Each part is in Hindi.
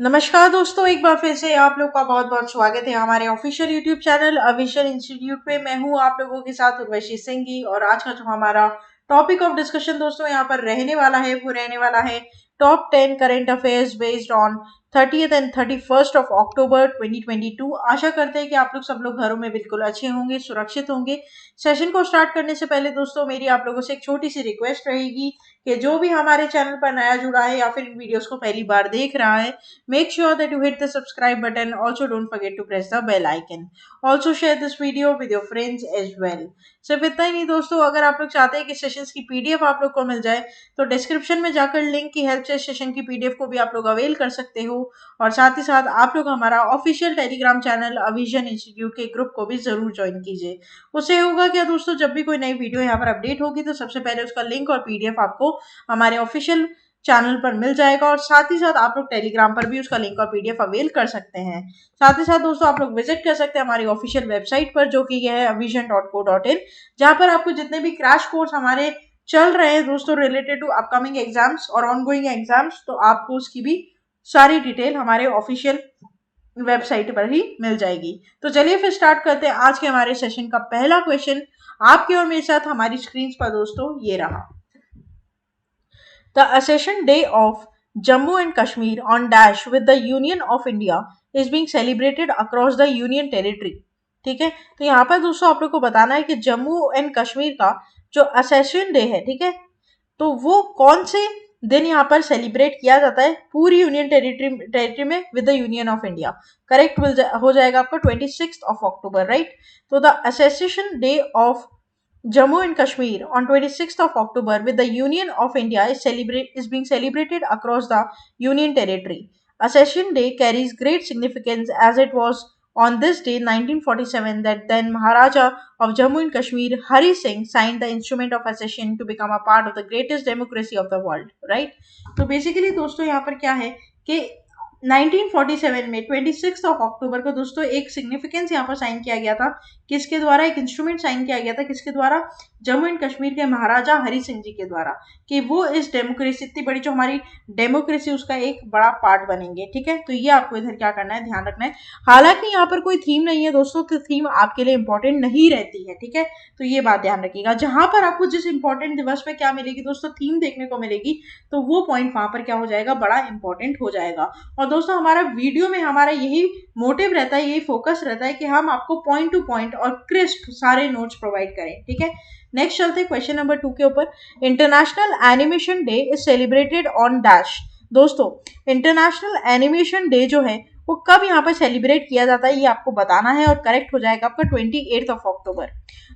नमस्कार दोस्तों, एक बार फिर से आप लोग का बहुत बहुत स्वागत है हमारे official YouTube channel Avishan institute पे। मैं हूँ आप लोगों के साथ उर्वशी सिंह जी और आज का जो हमारा टॉपिक ऑफ डिस्कशन दोस्तों यहाँ पर रहने वाला है वो रहने वाला है top 10 current affairs based on 30th and 31st of October 2022। आशा करते हैं कि आप लोग सब लोग घरों में बिल्कुल अच्छे होंगे, सुरक्षित होंगे। सेशन को स्टार्ट करने से पहले दोस्तों मेरी आप लोगों से एक छोटी सी रिक्वेस्ट रहेगी कि जो भी हमारे चैनल पर नया जुड़ा है या फिर इन वीडियोस को पहली बार देख रहा है, make sure that you hit the subscribe button. Also, don't forget to press the bell icon. Also, share this video with your friends as well. सिर्फ इतना ही नहीं दोस्तों, अगर आप लोग चाहते हैं कि सेशंस की पीडीएफ आप लोग को मिल जाए तो डिस्क्रिप्शन में जाकर लिंक की हेल्प से सेशन की पीडीएफ को भी आप लोग अवेल कर सकते हो। और साथ ही साथ आप लोग हमारा ऑफिशियल टेलीग्राम चैनल अविजन इंस्टीट्यूट के ग्रुप को भी जरूर ज्वाइन कीजिए। उससे होगा क्या दोस्तों, जब भी कोई नई वीडियो यहाँ पर अपडेट होगी तो सबसे पहले उसका लिंक और पीडीएफ आपको हमारे ऑफिशियल चैनल पर मिल जाएगा। और साथ ही साथ आप लोग टेलीग्राम पर भी उसका लिंक और पीडीएफ अवेल कर सकते हैं। साथ ही साथ दोस्तों आप लोग विजिट कर सकते हैं हमारी ऑफिशियल वेबसाइट पर, जो कि यह है avision.co.in, जहां पर आपको जितने भी क्रैश कोर्स हमारे चल रहे हैं दोस्तों रिलेटेड टू अपकमिंग एग्जाम्स और ऑनगोइंग एग्जाम्स, तो आपको उसकी भी सारी डिटेल हमारे ऑफिशियल वेबसाइट पर ही मिल जाएगी। तो चलिए फिर स्टार्ट करते हैं आज के हमारे सेशन का पहला क्वेश्चन आपके और मेरे साथ हमारी स्क्रीन पर दोस्तों ये रहा। The accession day of Jammu and Kashmir on dash with the Union of India is being celebrated across the Union Territory। ठीक है, तो यहाँ पर दोस्तों आप लोग को बताना है कि जम्मू एंड कश्मीर का जो असेशन डे है, ठीक है, तो वो कौन से दिन यहाँ पर सेलिब्रेट किया जाता है पूरी यूनियन टेरिटरी में with the union of India. Correct हो जाएगा आपका 26 ऑफ अक्टूबर, राइट। तो the accession day of Jammu and Kashmir on 26th of October with the Union of India is being celebrated across the Union Territory. Accession Day carries great significance as it was on this day 1947 that then Maharaja of Jammu and Kashmir Hari Singh signed the instrument of accession to become a part of the greatest democracy of the world, right? तो बेसिकली दोस्तों यहाँ पर क्या है कि 1947 में 26 ऑफ अक्टूबर को दोस्तों एक सिग्निफिकेंस यहाँ पर साइन किया गया था। किसके द्वारा एक इंस्ट्रूमेंट साइन किया गया था, किसके द्वारा? जम्मू एंड कश्मीर के महाराजा हरि सिंह जी के द्वारा, कि वो इस डेमोक्रेसी, इतनी बड़ी जो हमारी डेमोक्रेसी, उसका एक बड़ा पार्ट बनेंगे। ठीक है, तो ये आपको इधर क्या करना है, ध्यान रखना है। हालांकि यहाँ पर कोई थीम नहीं है दोस्तों, तो थीम आपके लिए इंपॉर्टेंट नहीं रहती है। ठीक है, तो ये बात ध्यान रखिएगा। जहां पर आपको जिस इंपॉर्टेंट दिवस पे क्या मिलेगी दोस्तों, थीम देखने को मिलेगी, तो वो पॉइंट वहां पर क्या हो जाएगा, बड़ा इंपॉर्टेंट हो जाएगा। और दोस्तों हमारा वीडियो में हमारा यही मोटिव रहता है, यही फोकस रहता है कि हम आपको पॉइंट टू पॉइंट और क्रिस्प सारे नोट्स प्रोवाइड करें। ठीक है, नेक्स्ट चलते हैं क्वेश्चन नंबर 2 के ऊपर। International animation day is celebrated on dash. दोस्तों इंटरनेशनल एनिमेशन डे जो है वो कब यहाँ पर सेलिब्रेट किया जाता है, ये आपको बताना है। और करेक्ट हो जाएगा आपका 28 ऑफ अक्टूबर।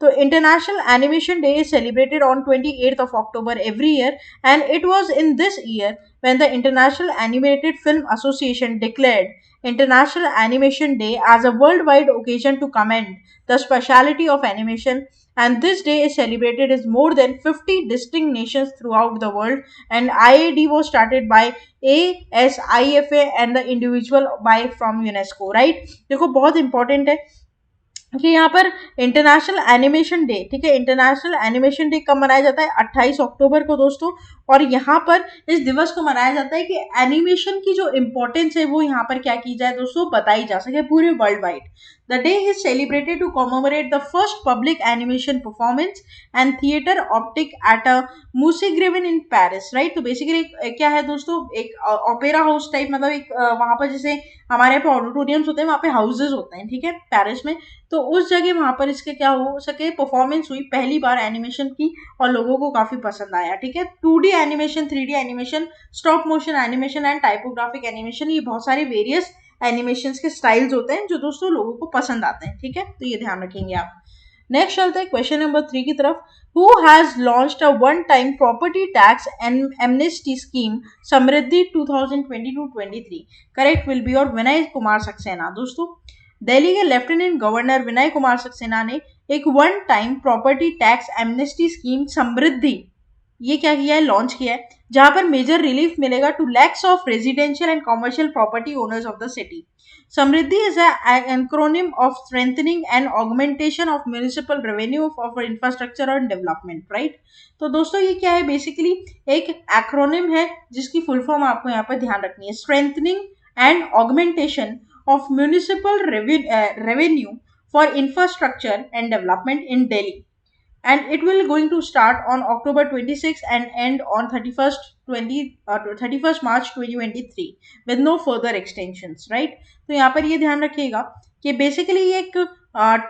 तो international animation day is celebrated on 28 of October every year and it was in this year when the International Animated Film Association declared International Animation Day as a worldwide occasion to commend the speciality of animation, and this day is celebrated in more than 50 distinct nations throughout the world, and IAD was started by ASIFA and the individual by from UNESCO, right? देखो बहुत important है कि यहाँ पर इंटरनेशनल एनिमेशन डे, ठीक है, इंटरनेशनल एनिमेशन डे कब मनाया जाता है, 28 अक्टूबर को दोस्तों। और यहाँ पर इस दिवस को मनाया जाता है कि एनिमेशन की जो इम्पोर्टेंस है वो यहाँ पर क्या की जाए दोस्तों, बताई जा सके पूरे world wide. The day is celebrated to commemorate the first public animation performance and theatre optique at a Musee Grevin in Paris, right. तो बेसिकली क्या है दोस्तों, एक ओपेरा हाउस टाइप, मतलब एक वहां पर जैसे हमारे यहाँ पे ऑडिटोरियम्स होते हैं, वहां पे हाउसेज होते हैं, ठीक है, पेरिस में। तो उस जगह वहां पर इसके क्या हो सके, परफॉर्मेंस हुई पहली बार एनिमेशन की, और लोगों को काफी पसंद आया। ठीक है, 2D animation, 3D animation, stop motion animation and typographic animation, ये बहुत सारे वेरियस एनिमेशन के स्टाइल्स होते हैं जो दोस्तों लोगों को पसंद आते हैं। ठीक है, तो ये ध्यान रखेंगे आप। नेक्स्ट चलते हैं क्वेश्चन नंबर 3 की तरफ। Who has launched a one-time property tax and amnesty scheme Samriddhi 2022-23? Correct will be और विनय कुमार सक्सेना। दोस्तों दिल्ली के लेफ्टिनेंट गवर्नर विनय कुमार सक्सेना ने एक one time property tax amnesty scheme Samriddhi, ये क्या किया है, लॉन्च किया है, जहां पर मेजर रिलीफ मिलेगा to lakhs of residential and commercial property owners of the city. Samriddhi is an acronym of strengthening and augmentation of municipal revenue for infrastructure and development, right? तो दोस्तों ये क्या है, बेसिकली एक एक्रोनिम है जिसकी फुल फॉर्म आपको यहाँ पर ध्यान रखनी है। Strengthening and augmentation of municipal revenue for infrastructure and development in Delhi, and it will going to start on October 26 and end on 31st March 2023 with no further extensions, right? तो यहाँ पर ये ध्यान रखिएगा कि बेसिकली ये एक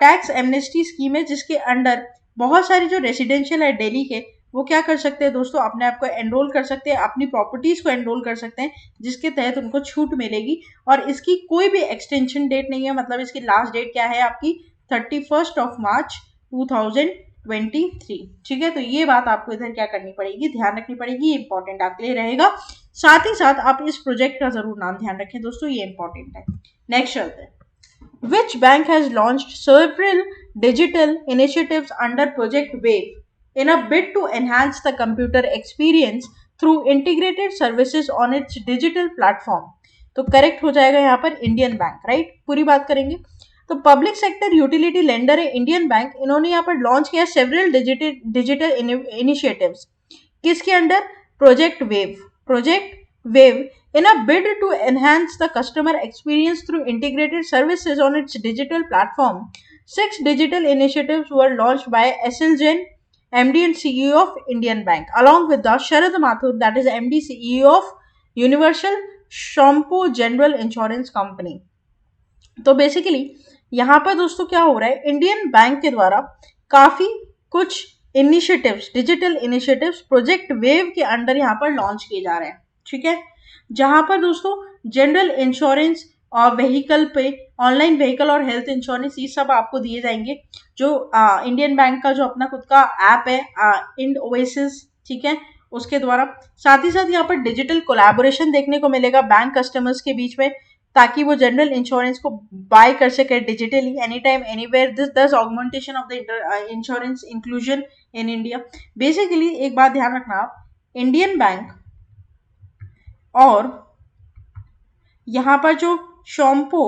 टैक्स एमनेस्टी स्कीम है जिसके अंडर बहुत सारे जो रेसिडेंशियल है दिल्ली के वो क्या कर सकते हैं दोस्तों, अपने आप को एनरोल कर सकते हैं, अपनी प्रॉपर्टीज को एनरोल कर सकते हैं, जिसके तहत उनको छूट मिलेगी। और इसकी कोई भी एक्सटेंशन डेट नहीं है, मतलब इसकी लास्ट डेट क्या है आपकी 31 मार्च 2023। ठीक है, तो ये बात आपको इधर क्या करनी पड़ेगी, ध्यान रखनी पड़ेगी, इंपॉर्टेंट आपके लिए रहेगा। साथ ही साथ आप इस प्रोजेक्ट का जरूर नाम ध्यान रखें दोस्तों, ये इंपॉर्टेंट है। नेक्स्ट चलते हैं। Which bank has launched several digital initiatives under Project Wave in a bid to enhance the computer experience through integrated services on its digital platform? तो करेक्ट हो जाएगा यहाँ पर इंडियन बैंक, राइट। पूरी बात करेंगे तो पब्लिक सेक्टर यूटिलिटी लेंडर है इंडियन बैंक, इन्होंने यहाँ पर लॉन्च किया सेवरल डिजिटल इनिशिएटिव्स। किसके under? Project wave in a bid to enhance the customer experience through integrated services on its digital platform. 6 digital initiatives were launched by SL Jain, MD and CEO of Indian Bank, along with the Sharad Mathur, that is MD CEO of Universal Shampoo General Insurance Company. तो बेसिकली यहाँ पर दोस्तों क्या हो रहा है, इंडियन बैंक के द्वारा काफी कुछ initiatives, digital initiatives project wave के अंडर यहाँ पर लॉन्च किए जा रहे हैं। ठीक है, जहां पर दोस्तों जनरल इंश्योरेंस और व्हीकल पे, ऑनलाइन व्हीकल और हेल्थ इंश्योरेंस, ये सब आपको दिए जाएंगे। जो इंडियन बैंक का जो अपना खुद का ऐप है इंड ओएसिस, ठीक है, उसके द्वारा। साथ ही साथ यहाँ पर डिजिटल कोलैबोरेशन देखने को मिलेगा बैंक कस्टमर्स के बीच में, ताकि वो जनरल इंश्योरेंस को बाय कर सके digitally any time anywhere. This thus augmentation of the insurance inclusion in India. Basically एक बात ध्यान रखना आप, इंडियन बैंक और यहाँ पर जो शॉम्पो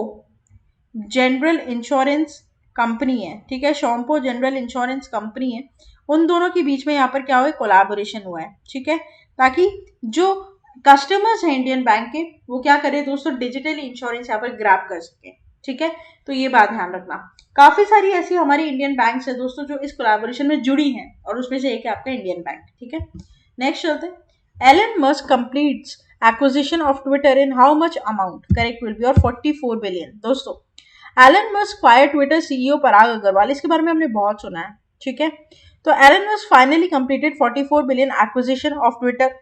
जनरल इंश्योरेंस कंपनी है, ठीक है, शॉम्पो जनरल इंश्योरेंस कंपनी है, उन दोनों के बीच में यहाँ पर क्या हुआ है, कोलैबोरेशन हुआ है। ठीक है, ताकि जो कस्टमर्स हैं इंडियन बैंक के वो क्या करें दोस्तों, डिजिटल इंश्योरेंस यहाँ पर ग्रैब कर सके। ठीक है, तो ये बात ध्यान रखना। काफी सारी ऐसी हमारी इंडियन बैंक्स है दोस्तों जो इस कोलैबोरेशन में जुड़ी हैं, और उसमें से एक है आपका इंडियन बैंक। ठीक है, नेक्स्ट चलते हैं। Elon Musk completes acquisition of Twitter in how much amount? Correct will be your 44 billion। दोस्तों Elon Musk fire Twitter CEO Parag Agrawal, इसके बारे में हमने बहुत सुना है। ठीक है, तो Elon Musk finally completed 44 billion acquisition of Twitter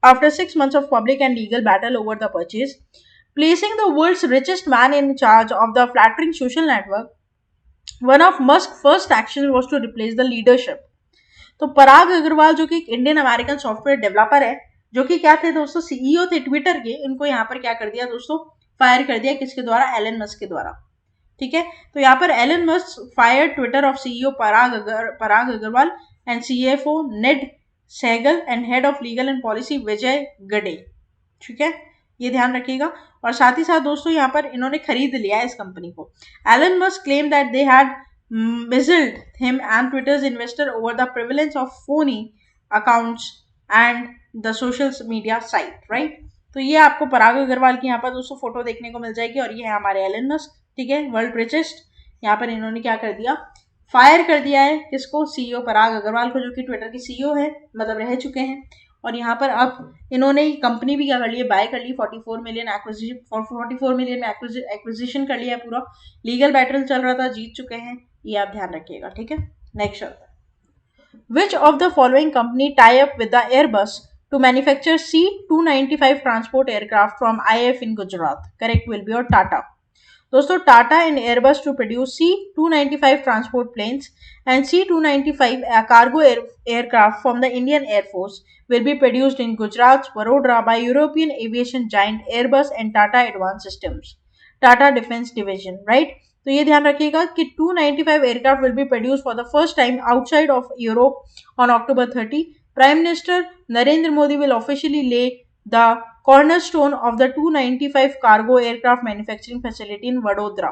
after 6 months of public and legal battle over the purchase, placing the world's richest man in charge of the flattering social network. One of Musk's first actions was to replace the leadership. तो पराग अग्रवाल जो कि एक इंडियन अमेरिकन सॉफ्टवेयर डेवलपर है, जो कि क्या थे दोस्तों, सीईओ थे ट्विटर के, इनको यहाँ पर क्या कर दिया दोस्तों, फायर कर दिया। किसके द्वारा? एलन मस्क के द्वारा। ठीक है, तो यहाँ पर Elon Musk fire Twitter of CEO Parag Agrawal and CFO Ned Segal and head of legal and policy Vijay Gadde. ठीक है, ये ध्यान रखिएगा। और साथ ही साथ दोस्तों यहाँ पर इन्होंने खरीद लिया है इस कंपनी को। Elon Musk claim that they had misled him and Twitter's investor over the prevalence of phony accounts and the social media site, right? तो ये आपको पराग अग्रवाल की यहाँ पर दोस्तों फोटो देखने को मिल जाएगी, और ये है हमारे एलन मस्क। ठीक है, वर्ल्ड रिचेस्ट। यहाँ पर इन्होंने क्या कर दिया, फायर कर दिया है किसको, सीईओ पराग अग्रवाल को, जो कि ट्विटर की सीईओ है, मतलब रह चुके हैं। और यहाँ पर अब इन्होंने कंपनी भी क्या कर ली है, बाय कर ली। 44 मिलियन एक्विजिशन, 44 मिलियन में एक्विजिशन कर लिया है पूरा। लीगल बैटल चल रहा था, जीत चुके हैं, ये आप ध्यान रखिएगा। ठीक है, नेक्स्ट शब्द, which of the following company tie up with the Airbus to manufacture C-295 transport aircraft from IAF in Gujarat? Correct will be your Tata. दोस्तों Tata and Airbus to produce C-295 transport planes and C-295 cargo aircraft from the Indian Air Force will be produced in Gujarat, Vadodara by European aviation giant Airbus and Tata Advanced Systems, Tata Defense Division, right? तो ये ध्यान रखिएगा कि 295 aircraft will be produce for the first time outside of Europe on October 30. Prime minister Narendra Modi will officially lay the cornerstone of the 295 cargo aircraft manufacturing facility in Vadodara.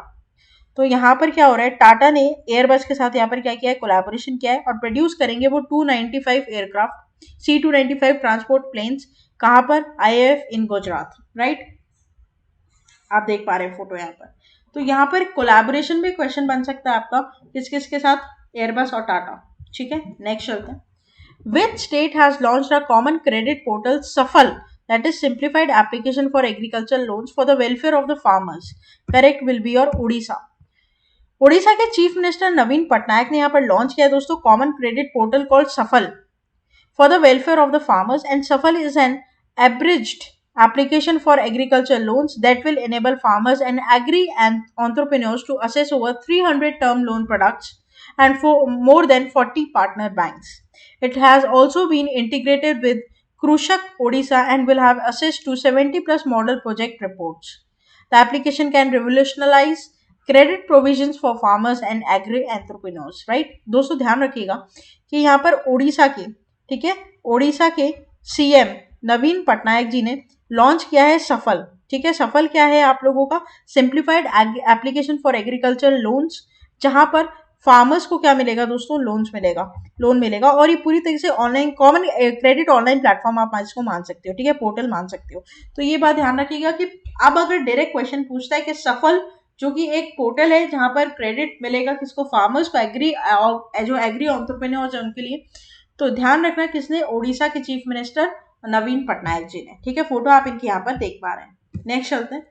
तो यहाँ पर क्या हो रहा है, टाटा ने एयरबस के साथ यहाँ पर क्या किया है, कोलैबोरेशन किया है, और प्रोड्यूस करेंगे वो 295 एयरक्राफ्ट C-295 ट्रांसपोर्ट प्लेन्स। कहाँ पर? IAF इन गुजरात, राइट। आप देख पा रहे हैं फोटो यहाँ पर। तो यहाँ पर कोलैबोरेशन में क्वेश्चन बन सकता है आपका किस किस के साथ, एयरबस और टाटा। ठीक है, नेक्स्ट चलते हैं। Which state has launched a common credit portal Safal, that is simplified application for agricultural loans for the welfare of the farmers? Correct will be your Odisha. Odisha के चीफ मिनिस्टर नवीन पटनायक ने यहाँ पर लॉन्च किया है दोस्तों कॉमन क्रेडिट पोर्टल कॉल्ड सफल for the welfare of the farmers, and Safal is an abridged application for agriculture loans that will enable farmers and agri and entrepreneurs to access over 300 term loan products and for more than 40 partner banks. It has also been integrated with Krushak Odisha and will have access to 70 plus model project reports. The application can revolutionize credit provisions for farmers and agri entrepreneurs, right? दोस्तों ध्यान रखिएगा कि यहाँ पर ओडिशा के, ठीक है, ओडिशा के सीएम नवीन पटनायक जी ने लॉन्च किया है सफल। ठीक है, सफल क्या है आप लोगों का, simplified application for agriculture loans, जहां पर फार्मर्स को क्या मिलेगा दोस्तों, लोन मिलेगा और ये पूरी तरीके से online common credit online platform आप इसको मान सकते हो। ठीक है, पोर्टल मान सकते हो। तो ये बात ध्यान रखिएगा कि अब अगर डायरेक्ट क्वेश्चन पूछता है कि सफल जो कि एक पोर्टल है जहां पर क्रेडिट मिलेगा किसको, फार्मर्स को, जो एग्री एंटरप्रेन्योर्स है उनके लिए, तो ध्यान रखना किसने, ओडिशा के चीफ मिनिस्टर नवीन पटनायक जी ने। ठीक है, फोटो आप इनकी यहाँ पर देख पा रहे हैं। नेक्स्ट चलते हैं।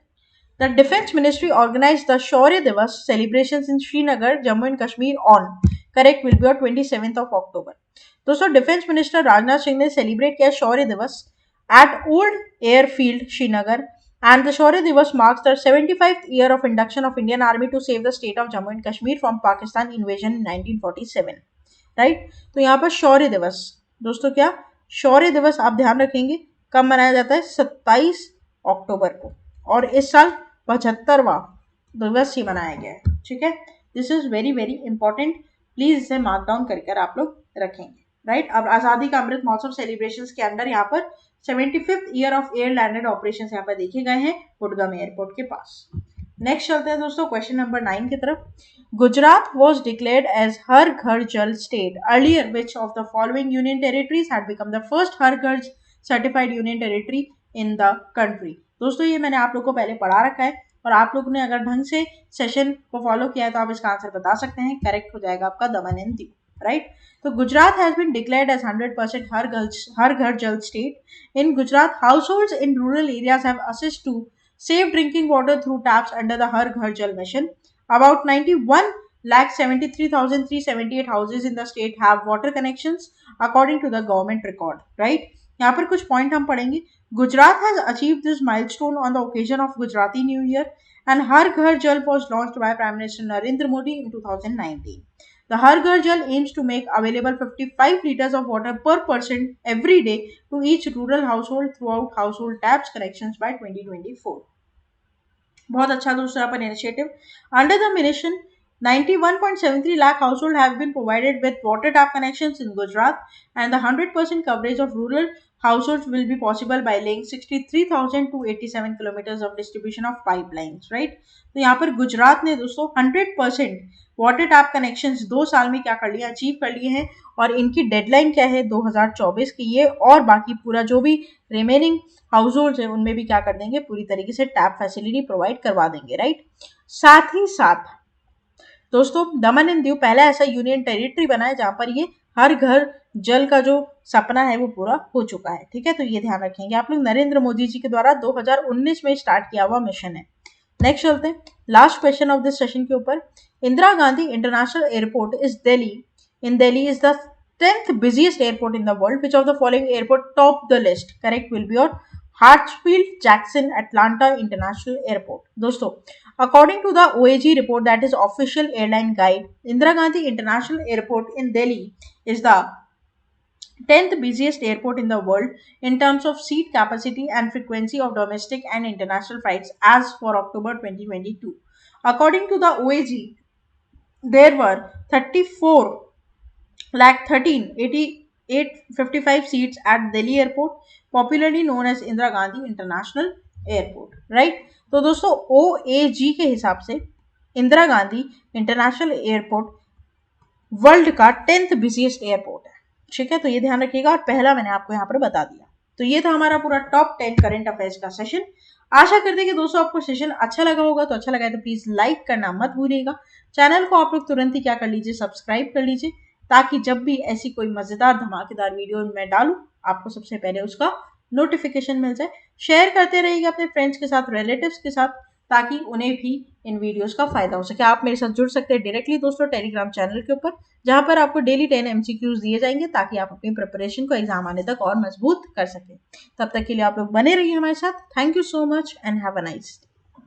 The defence ministry organise the Shaurya Diwas celebrations in Srinagar Jammu and Kashmir on, correct will be on 27 October. दोस्तों डिफेंस मिनिस्टर राजनाथ सिंह ने सेलिब्रेट किया Shaurya Diwas at old airfield Srinagar, and the Shaurya Divas marks the 75th year of induction of Indian Army to save the state of Jammu and Kashmir from Pakistan invasion in 1947. Right, तो यहाँ पर शौर्य दिवस, दोस्तों क्या शौर्य दिवस आप ध्यान रखेंगे कब मनाया जाता है, 27 अक्टूबर को, और इस साल 75वां दिवस ही मनाया गया है। ठीक है, this is very very important, please इसे मार्क डाउन कर आप लोग रखेंगे। राइट, अब आजादी का अमृत महोत्सव सेलिब्रेशंस के अंदर यहाँ पर 75th year of air landed operation यहाँ पर देखे गए हैं गुड़गांव एयरपोर्ट के पास। नेक्स्ट चलते हैं दोस्तों क्वेश्चन नंबर 9 की तरफ। गुजरात was declared as हर घर जल state earlier, which of the following union territories had become the first हर घर certified union territory in the country? दोस्तों ये मैंने आप लोग को पहले पढ़ा रखा है और आप लोग ने अगर ढंग से सेशन को फॉलो किया है तो आप इसका आंसर बता सकते हैं। करेक्ट हो जाएगा आपका दमन एंड दीव। राइट, तो Gujarat has been declared as 100% Har Ghar Jal state. In Gujarat households in rural areas have access to safe drinking water through taps under the Har Ghar Jal mission. About 91,73,378 houses in the state have water connections according to the government record. Right? यहाँ पर कुछ पॉइंट हम पढ़ेंगे। Gujarat has achieved this milestone on the occasion of Gujarati New Year, and Har Ghar Jal was launched by Prime Minister Narendra Modi in 2019. The Har Ghar Jal aims to make available 55 liters of water per person every day to each rural household throughout household taps connections by 2024. बहुत अच्छा दोस्तों यहाँ पर initiative. Under the mission 91.73 lakh households have been provided with water tap connections in Gujarat, and the 100% coverage of rural households will be possible by laying 63,287 kilometers of distribution of pipelines. Right? तो यहाँ पर गुजरात ने दोस्तों 100% वाटर टैप कनेक्शंस 2 साल में क्या कर लिया, अचीव कर लिए हैं, और इनकी डेडलाइन क्या है 2024 की ये, और बाकी पूरा जो भी रिमेनिंग हाउस होल्ड है उनमें भी क्या कर देंगे, पूरी तरीके से टैप फैसिलिटी प्रोवाइड करवा देंगे। राइट, साथ ही साथ दोस्तों दमन एंड दीव पहला ऐसा यूनियन टेरिटरी बना है जहां पर ये हर घर जल का जो सपना है वो पूरा हो चुका है। ठीक है, तो ये ध्यान रखेंगे आप लोग, नरेंद्र मोदी जी के द्वारा 2019 में स्टार्ट किया हुआ मिशन है। नेक्स्ट चलते हैं last question of this session के ऊपर। Indira Gandhi international airport is Delhi is the 10th busiest airport in the world. Which of the following airport top the list? Correct will be your Hartsfield Jackson Atlanta International Airport. दोस्तों according to the OAG report, that is official airline guide, Indira Gandhi International Airport in Delhi is the 10th busiest airport in the world in terms of seat capacity and frequency of domestic and international flights as for October 2022. According to the OAG, there were 34,13,855 seats at Delhi Airport, popularly known as Indira Gandhi International Airport. Right? तो दोस्तों OAG के हिसाब से Indira Gandhi international airport world का 10th बिजिएस्ट एयरपोर्ट है। ठीक है, तो ये ध्यान रखिएगा, और पहला मैंने आपको यहाँ पर बता दिया। तो ये था हमारा पूरा टॉप 10 करंट अफेयर्स का सेशन। आशा करते हैं कि दोस्तों आपको सेशन अच्छा लगा होगा, तो अच्छा लगा है तो प्लीज लाइक करना मत भूलिएगा। चैनल को आप लोग तुरंत ही क्या कर लीजिए, सब्सक्राइब कर लीजिए, ताकि जब भी ऐसी कोई मजेदार धमाकेदार वीडियो मैं डालूं, आपको सबसे पहले उसका नोटिफिकेशन मिल जाए। शेयर करते रहिएगा अपने फ्रेंड्स के साथ, रिलेटिव्स के साथ, ताकि उन्हें भी इन वीडियोस का फायदा हो सके। आप मेरे साथ जुड़ सकते हैं डायरेक्टली दोस्तों टेलीग्राम चैनल के ऊपर, जहां पर आपको डेली 10 एमसीक्यूज दिए जाएंगे, ताकि आप अपनी प्रिपरेशन को एग्जाम आने तक और मजबूत कर सकें। तब तक के लिए आप लोग बने रहिए हमारे साथ। Thank you so much and have a nice day.